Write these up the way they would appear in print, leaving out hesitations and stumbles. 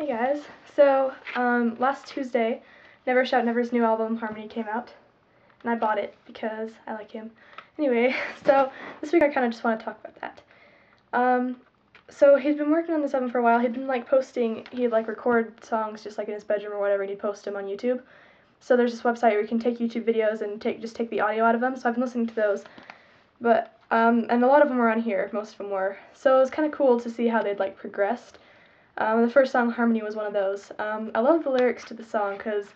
Hey guys. Last Tuesday, Never Shout Never's new album, Harmony, came out. And I bought it because I like him. Anyway, so this week I kind of just want to talk about that. So he'd been working on this album for a while. He'd been posting, he'd record songs just in his bedroom or whatever, and he'd post them on YouTube. So there's this website where you can take YouTube videos and just take the audio out of them. So I've been listening to those. And a lot of them were on here, most of them were. So it was kind of cool to see how they'd progressed. The first song, Harmony, was one of those. I love the lyrics to the song because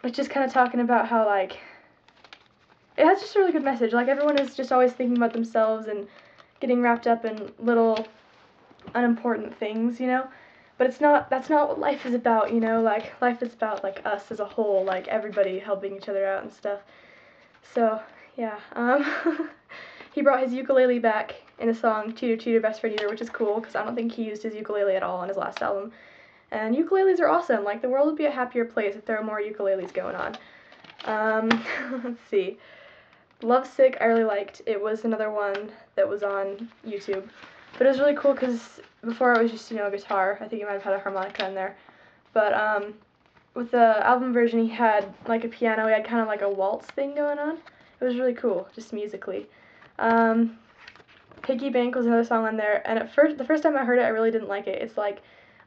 it's just kind of talking about how, it has just a really good message. Everyone is just always thinking about themselves and getting wrapped up in little unimportant things, But that's not what life is about, Life is about, us as a whole, everybody helping each other out and stuff. So, yeah, he brought his ukulele back in the song Cheater Cheater Best Friend Eater, which is cool because I don't think he used his ukulele at all on his last album. And ukuleles are awesome. The world would be a happier place if there were more ukuleles going on. Let's see. Lovesick I really liked. It was another one that was on YouTube. But it was really cool because before it was just, guitar. I think he might have had a harmonica in there. But with the album version he had a piano. He had kind of a waltz thing going on. It was really cool, just musically. Piggy Bank was another song on there, and the first time I heard it, I really didn't like it. It's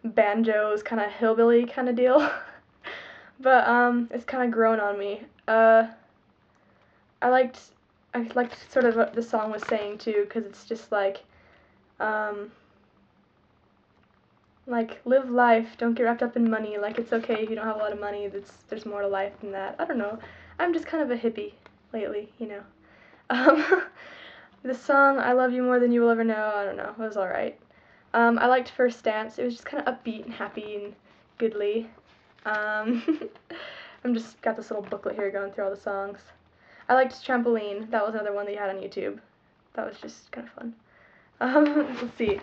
banjos, kind of hillbilly kind of deal. But it's kind of grown on me. I liked sort of what the song was saying too, because it's just live life, don't get wrapped up in money. It's okay if you don't have a lot of money. There's more to life than that. I don't know. I'm just kind of a hippie lately, The song I Love You More Than You Will Ever Know, I don't know, it was alright. I liked First Dance. It was just kind of upbeat and happy and goodly. I'm just got this little booklet here going through all the songs. I liked Trampoline. That was another one that he had on YouTube. That was just kind of fun. Let's see.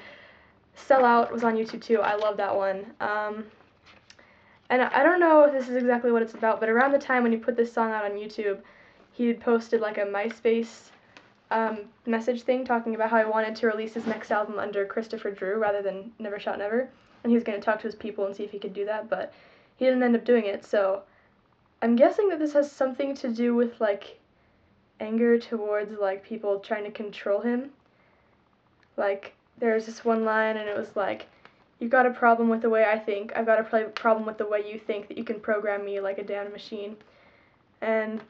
Sell Out was on YouTube too. I love that one. And I don't know if this is exactly what it's about, but around the time when he put this song out on YouTube, he had posted a MySpace message thing talking about how he wanted to release his next album under Christopher Drew rather than Never Shout Never, and he was going to talk to his people and see if he could do that, but he didn't end up doing it. So I'm guessing that this has something to do with anger towards people trying to control him. There's this one line and it was you've got a problem with the way I think, I've got a problem with the way you think that you can program me like a damn machine. And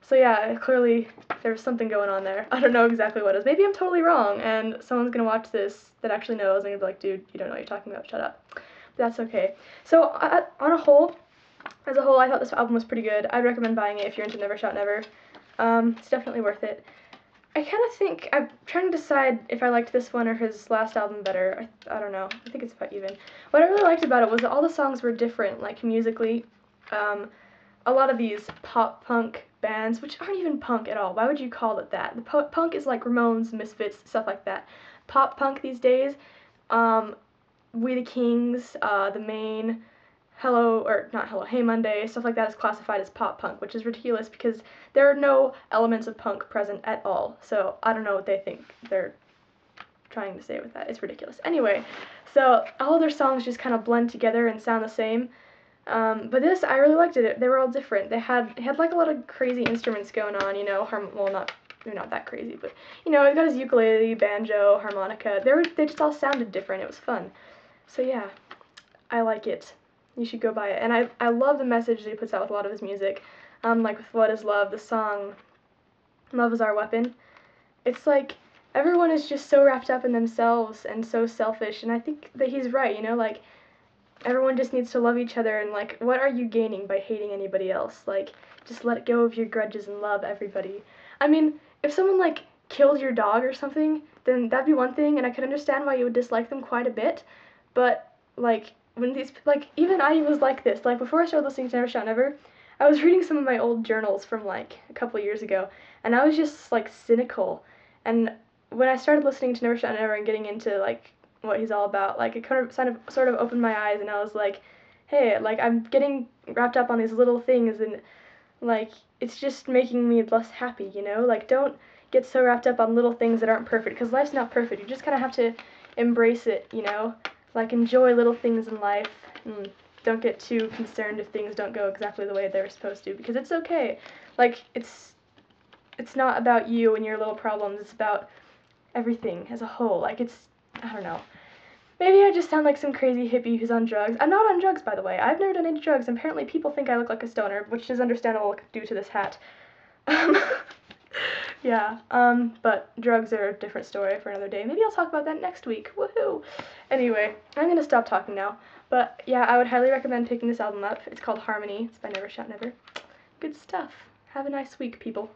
so yeah, clearly there was something going on there. I don't know exactly what it is. Maybe I'm totally wrong, and someone's going to watch this that actually knows, and be like, dude, you don't know what you're talking about, shut up. But that's okay. So, as a whole, I thought this album was pretty good. I'd recommend buying it if you're into Never Shout Never. It's definitely worth it. I kind of think, I'm trying to decide if I liked this one or his last album better. I don't know. I think it's about even. What I really liked about it was that all the songs were different, musically. A lot of these pop-punk bands, which aren't even punk at all. Why would you call it that? The punk is Ramones, Misfits, stuff like that. Pop-punk these days, We the Kings, The Maine, Hey Monday, stuff like that is classified as pop-punk, which is ridiculous because there are no elements of punk present at all. So I don't know what they think they're trying to say with that. It's ridiculous. Anyway, so all their songs just kind of blend together and sound the same. But this, I really liked it. They were all different. They had a lot of crazy instruments going on, not that crazy, but, he got his ukulele, banjo, harmonica. They just all sounded different. It was fun. So yeah, I like it. You should go buy it. And I love the message that he puts out with a lot of his music. With What Is Love, the song Love Is Our Weapon. It's everyone is just so wrapped up in themselves and so selfish, and I think that he's right, everyone just needs to love each other, and what are you gaining by hating anybody else? Just let go of your grudges and love everybody. I mean, if someone killed your dog or something, then that'd be one thing, and I could understand why you would dislike them quite a bit. But when these even I was like this. Before I started listening to Never Shout Never, I was reading some of my old journals from a couple of years ago, and I was just cynical. And when I started listening to Never Shout Never and getting into what he's all about, it kind of sort of opened my eyes, and I was hey, I'm getting wrapped up on these little things, and it's just making me less happy, don't get so wrapped up on little things that aren't perfect, because life's not perfect. You just kind of have to embrace it, like, enjoy little things in life, and don't get too concerned if things don't go exactly the way they're supposed to, because it's okay. Like, it's not about you and your little problems, it's about everything as a whole. Like, I don't know. Maybe I just sound like some crazy hippie who's on drugs. I'm not on drugs, by the way. I've never done any drugs, and apparently people think I look like a stoner, which is understandable due to this hat. Yeah, but drugs are a different story for another day. Maybe I'll talk about that next week. Woohoo! Anyway, I'm gonna stop talking now. But yeah, I would highly recommend picking this album up. It's called Harmony. It's by Never Shout Never. Good stuff. Have a nice week, people.